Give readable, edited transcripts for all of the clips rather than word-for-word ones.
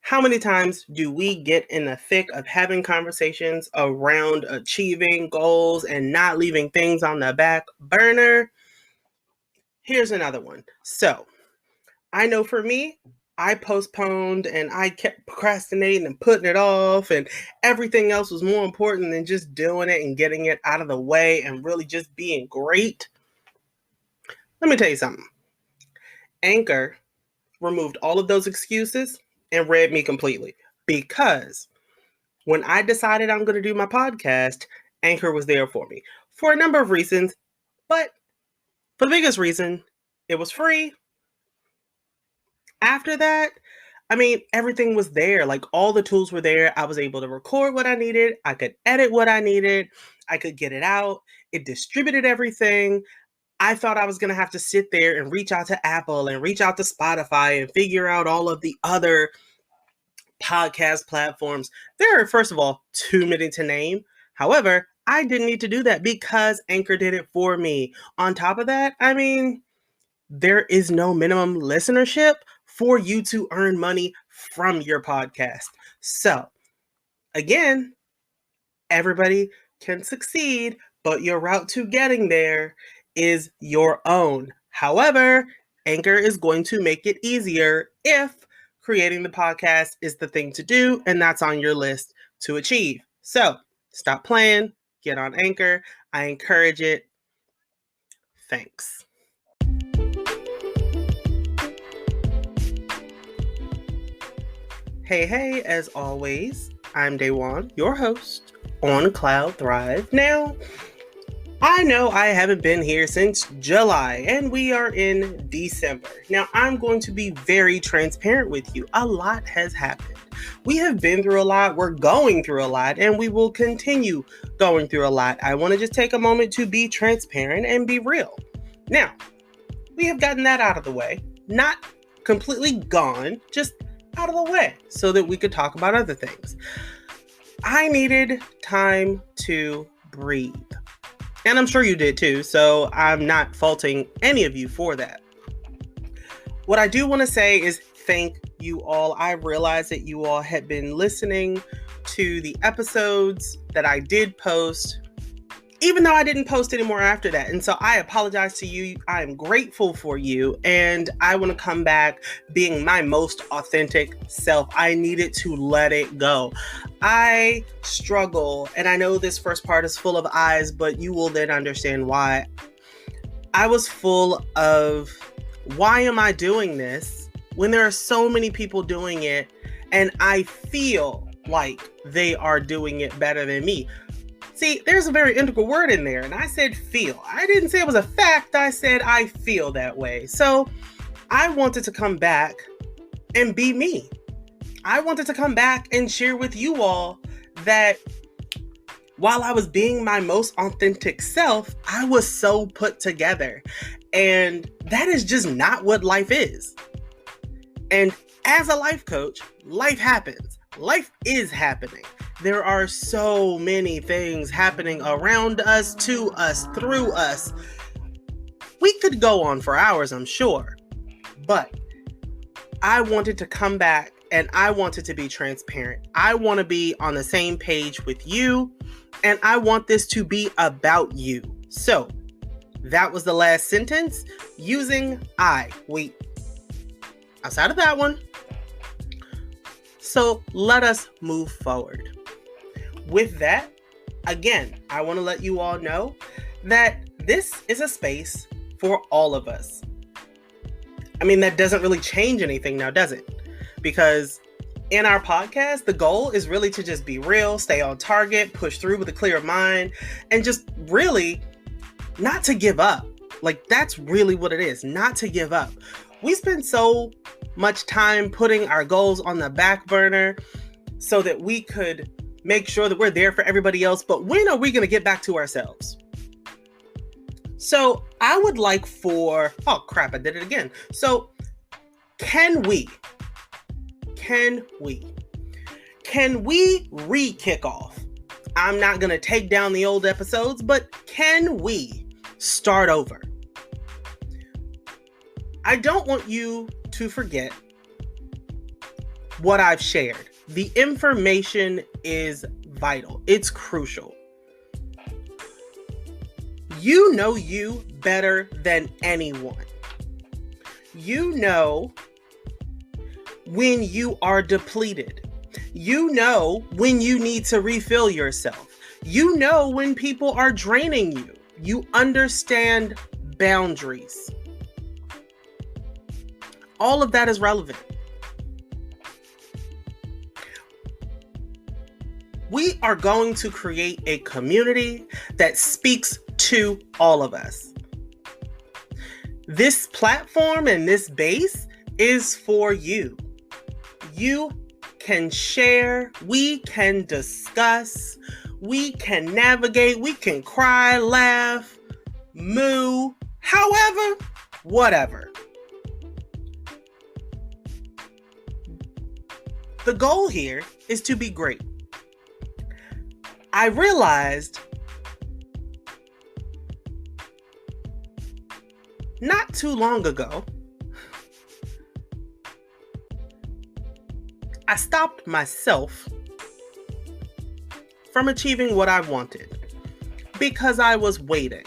How many times do we get in the thick of having conversations around achieving goals and not leaving things on the back burner? Here's another one. So, I know for me, I postponed and I kept procrastinating and putting it off, and everything else was more important than just doing it and getting it out of the way and really just being great. Let me tell you something. Anchor removed all of those excuses and read me completely, because when I decided I'm going to do my podcast, Anchor was there for me for a number of reasons, but for the biggest reason, it was free. After that, everything was there. Like, all the tools were there. I was able to record what I needed. I could edit what I needed. I could get it out. It distributed everything. I thought I was going to have to sit there and reach out to Apple and reach out to Spotify and figure out all of the other podcast platforms. There are, first of all, too many to name. However, I didn't need to do that because Anchor did it for me. On top of that, there is no minimum listenership for you to earn money from your podcast. So, again, everybody can succeed, but your route to getting there is your own. However, Anchor is going to make it easier if creating the podcast is the thing to do, and that's on your list to achieve. So, stop playing, get on Anchor. I encourage it. Thanks. Hey, as always, I'm DaiJuan, your host on Cloud Thrive. Now, I know I haven't been here since July, and we are in December. Now, I'm going to be very transparent with you. A lot has happened. We have been through a lot, we're going through a lot, and we will continue going through a lot. I want to just take a moment to be transparent and be real. Now, we have gotten that out of the way. Not completely gone, just out of the way so that we could talk about other things. I needed time to breathe. And I'm sure you did too, so I'm not faulting any of you for that. What I do want to say is thank you all. I realize that you all had been listening to the episodes that I did post, even though I didn't post anymore after that. And so I apologize to you. I am grateful for you. And I want to come back being my most authentic self. I needed to let it go. I struggle. And I know this first part is full of eyes, but you will then understand why. I was full of, why am I doing this when there are so many people doing it and I feel like they are doing it better than me? See, there's a very integral word in there, and I said feel. I didn't say it was a fact, I said I feel that way. So I wanted to come back and be me. I wanted to come back and share with you all that while I was being my most authentic self, I was so put together. And that is just not what life is. And as a life coach, life happens. Life is happening. There are so many things happening around us, to us, through us. We could go on for hours, I'm sure. But I wanted to come back and I wanted to be transparent. I want to be on the same page with you, and I want this to be about you. So that was the last sentence using I. Wait, outside of that one. So let us move forward. With that, again, I want to let you all know that this is a space for all of us. That doesn't really change anything now, does it? Because in our podcast, the goal is really to just be real, stay on target, push through with a clear mind, and just really not to give up. Like, that's really what it is, not to give up. We spend so much time putting our goals on the back burner so that we could make sure that we're there for everybody else. But when are we going to get back to ourselves? So I would like I did it again. So can we re-kick off? I'm not going to take down the old episodes, but can we start over? I don't want you to forget what I've shared. The information is vital. It's crucial. You know you better than anyone. You know when you are depleted. You know when you need to refill yourself. You know when people are draining you. You understand boundaries. All of that is relevant. We are going to create a community that speaks to all of us. This platform and this base is for you. You can share, we can discuss, we can navigate, we can cry, laugh, moo, however, whatever. The goal here is to be great. I realized not too long ago, I stopped myself from achieving what I wanted because I was waiting.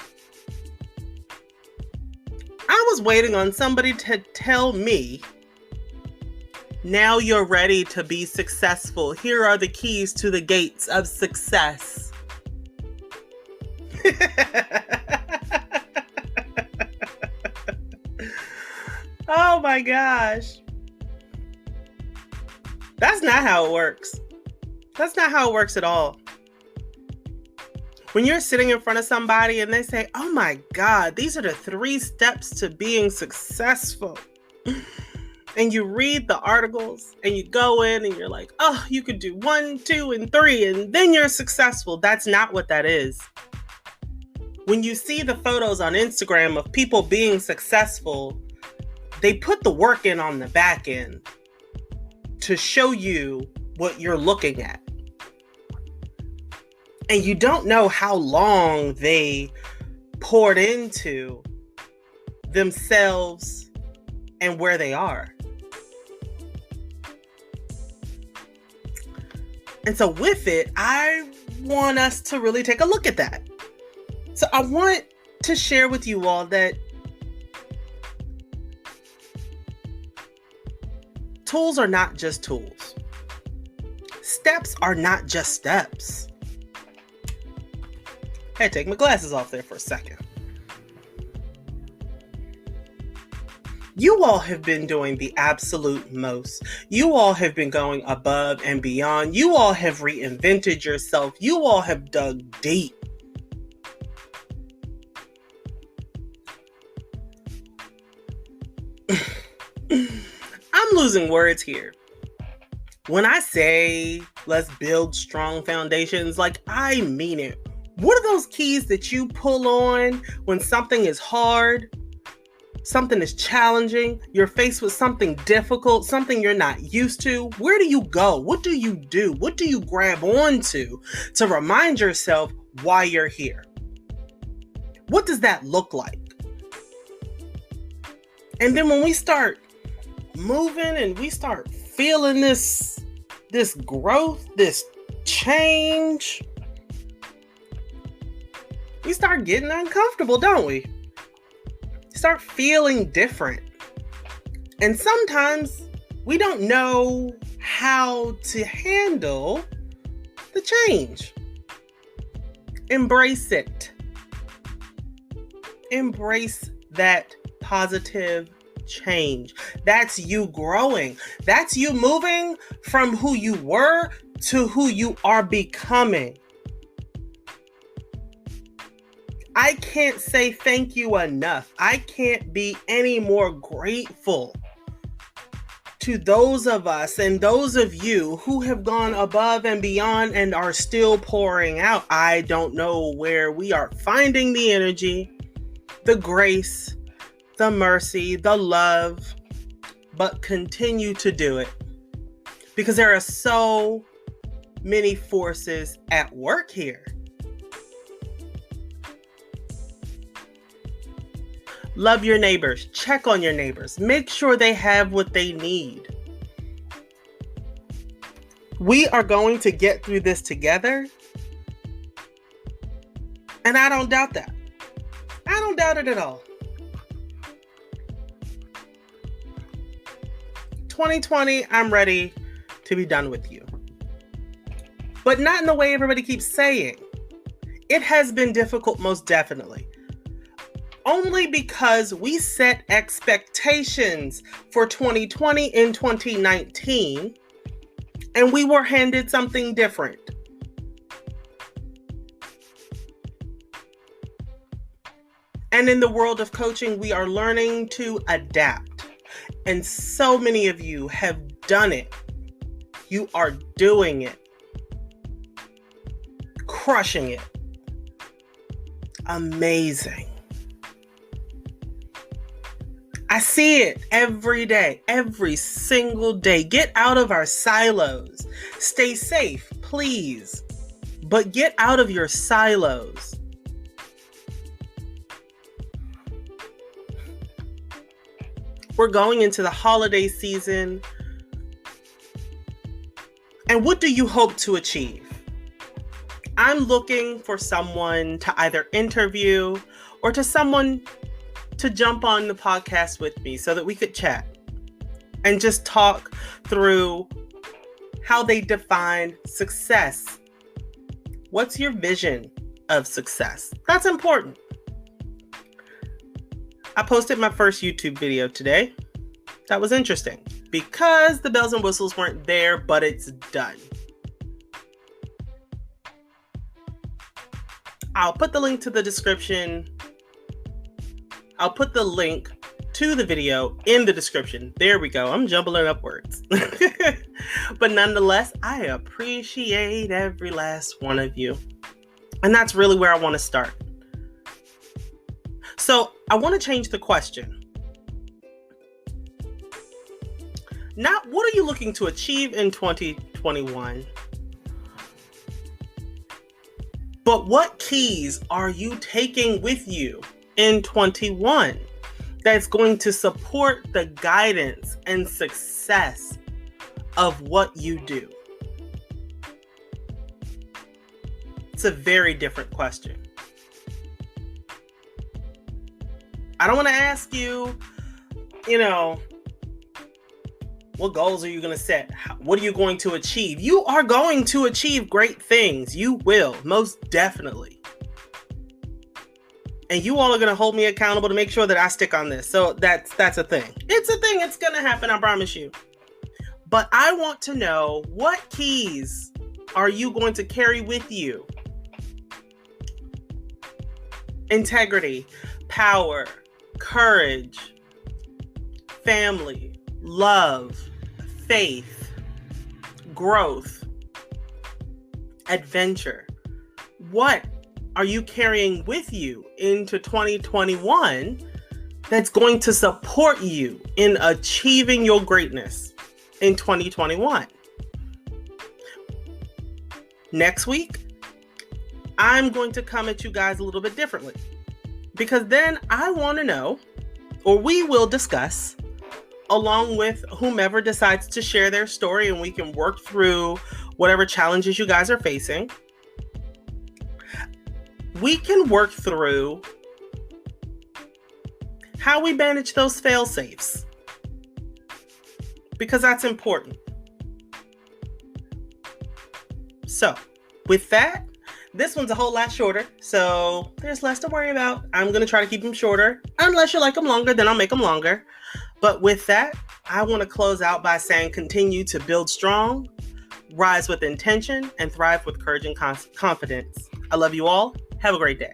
I was waiting on somebody to tell me, now you're ready to be successful. Here are the keys to the gates of success. Oh my gosh. That's not how it works. That's not how it works at all. When you're sitting in front of somebody and they say, oh my God, these are the 3 steps to being successful. And you read the articles and you go in and you're like, oh, you could do 1, 2, and 3, and then you're successful. That's not what that is. When you see the photos on Instagram of people being successful, they put the work in on the back end to show you what you're looking at. And you don't know how long they poured into themselves and where they are. And so with it, I want us to really take a look at that. So I want to share with you all that tools are not just tools. Steps are not just steps. I had to take my glasses off there for a second. You all have been doing the absolute most. You all have been going above and beyond. You all have reinvented yourself. You all have dug deep. I'm losing words here. When I say let's build strong foundations, like I mean it. What are those keys that you pull on when something is hard? Something is challenging, you're faced with something difficult, something you're not used to. Where do you go? What do you do? What do you grab onto to remind yourself why you're here? What does that look like? And then when we start moving and we start feeling this growth, this change, we start getting uncomfortable, don't we? Start feeling different. And sometimes we don't know how to handle the change. Embrace it. Embrace that positive change. That's you growing. That's you moving from who you were to who you are becoming. I can't say thank you enough. I can't be any more grateful to those of us and those of you who have gone above and beyond and are still pouring out. I don't know where we are finding the energy, the grace, the mercy, the love, but continue to do it because there are so many forces at work here. Love your neighbors. Check on your neighbors. Make sure they have what they need. We are going to get through this together. And I don't doubt that. I don't doubt it at all. 2020, I'm ready to be done with you. But not in the way everybody keeps saying. It has been difficult, most definitely. Only because we set expectations for 2020 in 2019, and we were handed something different. And in the world of coaching, we are learning to adapt. And so many of you have done it. You are doing it. Crushing it. Amazing. I see it every day, every single day. Get out of our silos. Stay safe, please. But get out of your silos. We're going into the holiday season. And what do you hope to achieve? I'm looking for someone to either interview or to someone to jump on the podcast with me so that we could chat and just talk through how they define success. What's your vision of success? That's important. I posted my first YouTube video today. That was interesting because the bells and whistles weren't there, but it's done. I'll put the link to the description. I'll put the link to the video in the description. There we go. I'm jumbling up words. But nonetheless, I appreciate every last one of you. And that's really where I want to start. So I want to change the question. Not what are you looking to achieve in 2021? But what keys are you taking with you in 21 that's going to support the guidance and success of what you do? It's a very different question. I don't want to ask you, what goals are you going to set? What are you going to achieve? You are going to achieve great things. You will, most definitely. And you all are going to hold me accountable to make sure that I stick on this. So that's a thing. It's a thing. It's going to happen. I promise you. But I want to know, what keys are you going to carry with you? Integrity, power, courage, family, love, faith, growth, adventure. What are you carrying with you into 2021 that's going to support you in achieving your greatness in 2021? Next week, I'm going to come at you guys a little bit differently, because then I want to know, or we will discuss, along with whomever decides to share their story, and we can work through whatever challenges you guys are facing. We can work through how we manage those fail-safes, because that's important. So, with that, this one's a whole lot shorter, so there's less to worry about. I'm going to try to keep them shorter. Unless you like them longer, then I'll make them longer. But with that, I want to close out by saying continue to build strong, rise with intention, and thrive with courage and confidence. I love you all. Have a great day.